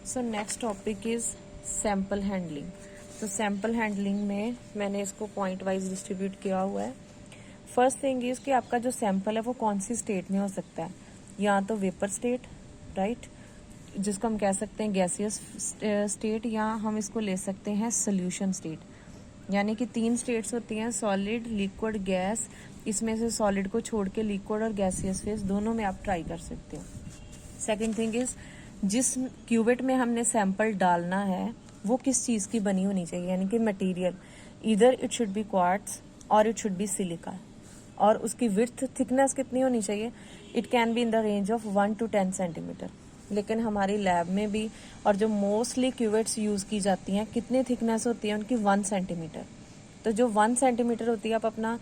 So next topic is sample handling. तो sample handling में मैंने इसको पॉइंट वाइज डिस्ट्रीब्यूट किया हुआ है। फर्स्ट थिंग इज कि आपका जो सैंपल है वो कौन सी स्टेट में हो सकता है, या तो वेपर स्टेट, राइट, जिसको हम कह सकते हैं गैसियस स्टेट, या हम इसको ले सकते हैं सोल्यूशन स्टेट। यानी कि 3 स्टेट्स होती हैं, सॉलिड, लिक्विड, गैस। इसमें से सॉलिड को छोड़ के लिक्विड और गैसियस फेज दोनों में आप ट्राई कर सकते हो। सेकेंड थिंग इज जिस क्यूवेट में हमने सैंपल डालना है वो किस चीज की बनी होनी चाहिए, यानी कि मटेरियल, इधर इट शुड बी क्वार्ट्स और इट शुड बी सिलिका। और उसकी विड्थ, थिकनेस कितनी होनी चाहिए, it can be in the range of 1 to 10 centimetre. लेकिन हमारी लैब में भी और जो मोस्टली क्यूवेट्स यूज की जाती हैं, कितनी थिकनेस होती है उनकी, 1 सेंटीमीटर। तो जो 1 सेंटीमीटर होती है, आप अपना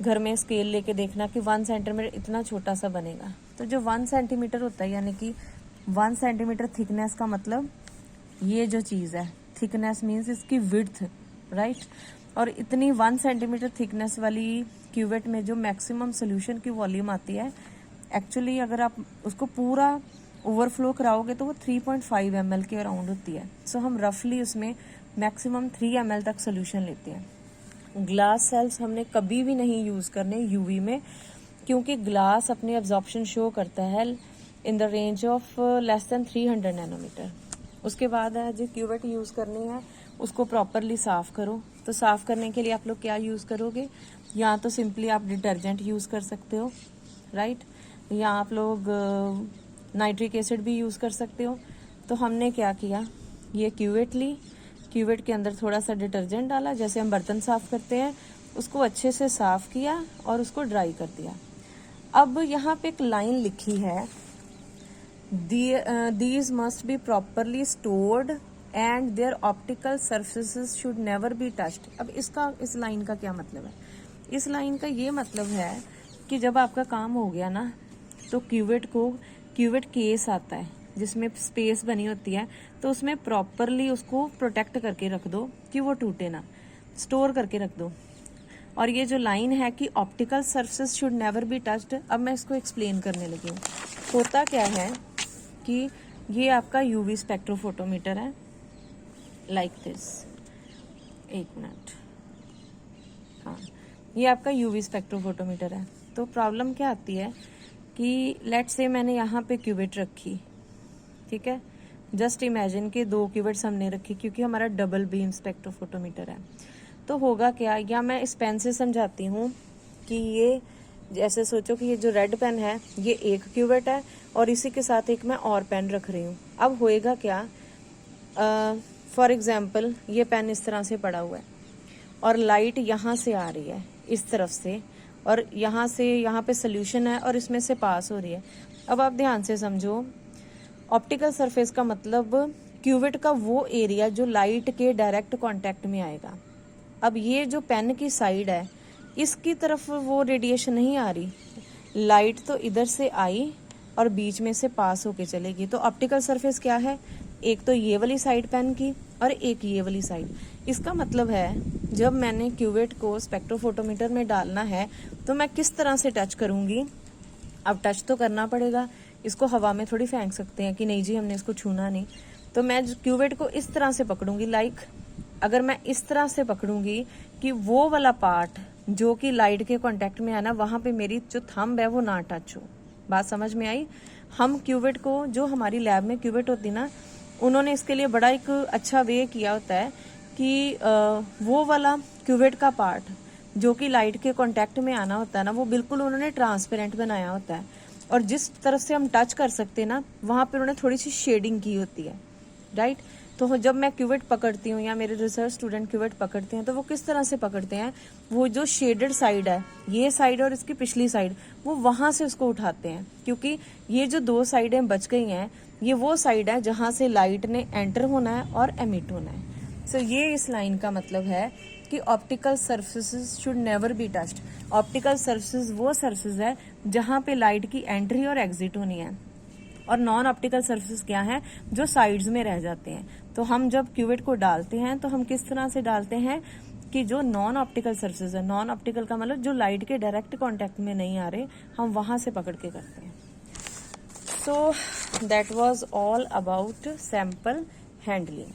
घर में स्केल लेके देखना कि 1 सेंटीमीटर इतना छोटा सा बनेगा। तो जो 1 सेंटीमीटर होता है, यानी कि 1 सेंटीमीटर थिकनेस का मतलब ये जो चीज है, थिकनेस मीन्स इसकी विड्थ, राइट। और इतनी 1 सेंटीमीटर थिकनेस वाली क्यूवेट में जो मैक्सिमम सोल्यूशन की वॉल्यूम आती है, एक्चुअली अगर आप उसको पूरा ओवरफ्लो कराओगे तो वो 3.5 ml के अराउंड होती है। सो हम रफली उसमें मैक्सिमम 3 ml तक सोल्यूशन लेते हैं। ग्लास सेल्स हमने कभी भी नहीं यूज करने यूवी में, क्योंकि ग्लास अपनी एब्जॉर्प्शन शो करता है in the range of less than 300 nanometre. उसके बाद है जो क्यूवेट यूज करनी है उसको प्रॉपरली साफ करो। तो साफ करने के लिए आप लोग क्या यूज करोगे, या तो सिंपली आप डिटर्जेंट यूज कर सकते हो, राइट, या आप लोग नाइट्रिक एसिड भी यूज कर सकते हो। तो हमने क्या किया, ये क्यूवेट ली, क्यूवेट के अंदर थोड़ा सा डिटर्जेंट डाला, जैसे हम बर्तन साफ करते हैं, उसको अच्छे से साफ किया और उसको ड्राई कर दिया। अब यहाँ पे एक लाइन लिखी है, these must be properly stored and their optical surfaces should never be touched। अब इस लाइन का क्या मतलब है, इस लाइन का ये मतलब है कि जब आपका काम हो गया ना, तो क्यूवेट केस आता है जिसमें स्पेस बनी होती है, तो उसमें प्रॉपरली उसको प्रोटेक्ट करके रख दो कि वो टूटे ना, स्टोर करके रख दो। और ये जो लाइन है कि optical surface should never be touched, अब मैं इसको एक्सप्लेन करने लगी हूँ। होता क्या है कि ये आपका यूवी स्पेक्ट्रोफोटोमीटर है, लाइक दिस। एक मिनट, हाँ, ये आपका यूवी स्पेक्ट्रोफोटोमीटर है। तो प्रॉब्लम क्या आती है कि लेट्स से मैंने यहाँ पे क्यूवेट रखी, ठीक है, जस्ट इमेजिन कि 2 क्यूवेट्स हमने रखी क्योंकि हमारा डबल बीम स्पेक्ट्रोफोटोमीटर है। तो होगा क्या, या मैं इस पेन से समझाती हूँ कि ये जैसे सोचो कि ये जो रेड पेन है ये एक क्यूवेट है और इसी के साथ एक मैं और पेन रख रही हूँ। अब होएगा क्या, फॉर एग्जाम्पल ये पेन इस तरह से पड़ा हुआ है और लाइट यहाँ से आ रही है इस तरफ से, और यहाँ से यहाँ पे सोल्यूशन है और इसमें से पास हो रही है। अब आप ध्यान से समझो, ऑप्टिकल सरफेस का मतलब क्यूवेट का वो एरिया जो लाइट के डायरेक्ट कांटेक्ट में आएगा। अब ये जो पेन की साइड है इसकी तरफ वो रेडिएशन नहीं आ रही, लाइट तो इधर से आई और बीच में से पास होके चलेगी। तो ऑप्टिकल सरफेस क्या है, एक तो ये वाली साइड पेन की और एक ये वाली साइड। इसका मतलब है जब मैंने क्यूवेट को स्पेक्ट्रोफोटोमीटर में डालना है तो मैं किस तरह से टच करूंगी। अब टच तो करना पड़ेगा, इसको हवा में थोड़ी फेंक सकते हैं कि नहीं जी हमने इसको छूना नहीं। तो मैं क्यूवेट को इस तरह से पकड़ूंगी, लाइक अगर मैं इस तरह से पकड़ूंगी कि वो वाला पार्ट जो कि लाइट के कांटेक्ट में है ना, वहां पे मेरी जो थंब है वो ना टच हो। बात समझ में आई। हम क्यूवेट को, जो हमारी लैब में क्यूवेट होती ना, उन्होंने इसके लिए बड़ा एक अच्छा वे किया होता है कि वो वाला क्यूवेट का पार्ट जो कि लाइट के कांटेक्ट में आना होता है ना, वो बिल्कुल उन्होंने ट्रांसपेरेंट बनाया होता है, और जिस तरफ से हम टच कर सकते हैं ना वहां पर उन्होंने थोड़ी सी शेडिंग की होती है, राइट। तो जब मैं क्यूवेट पकड़ती हूँ या मेरे रिसर्च स्टूडेंट क्यूवेट पकड़ते हैं तो वो किस तरह से पकड़ते हैं, वो जो शेडेड साइड है, ये साइड और इसकी पिछली साइड, वो वहां से उसको उठाते हैं, क्योंकि ये जो 2 साइडें बच गई हैं ये वो साइड है जहां से लाइट ने एंटर होना है और एमिट होना है। सो ये इस लाइन का मतलब है कि optical surfaces should never be touched. Optical surfaces वो सर्फेस है जहां पे लाइट की एंट्री और एग्जिट होनी है, और नॉन ऑप्टिकल सर्फेस क्या है, जो साइड्स में रह जाते हैं। तो हम जब क्यूवेट को डालते हैं तो हम किस तरह से डालते हैं कि जो नॉन ऑप्टिकल सर्फेस है, नॉन ऑप्टिकल का मतलब जो लाइट के डायरेक्ट कांटेक्ट में नहीं आ रहे, हम वहां से पकड़ के करते हैं। So that was all about sample handling.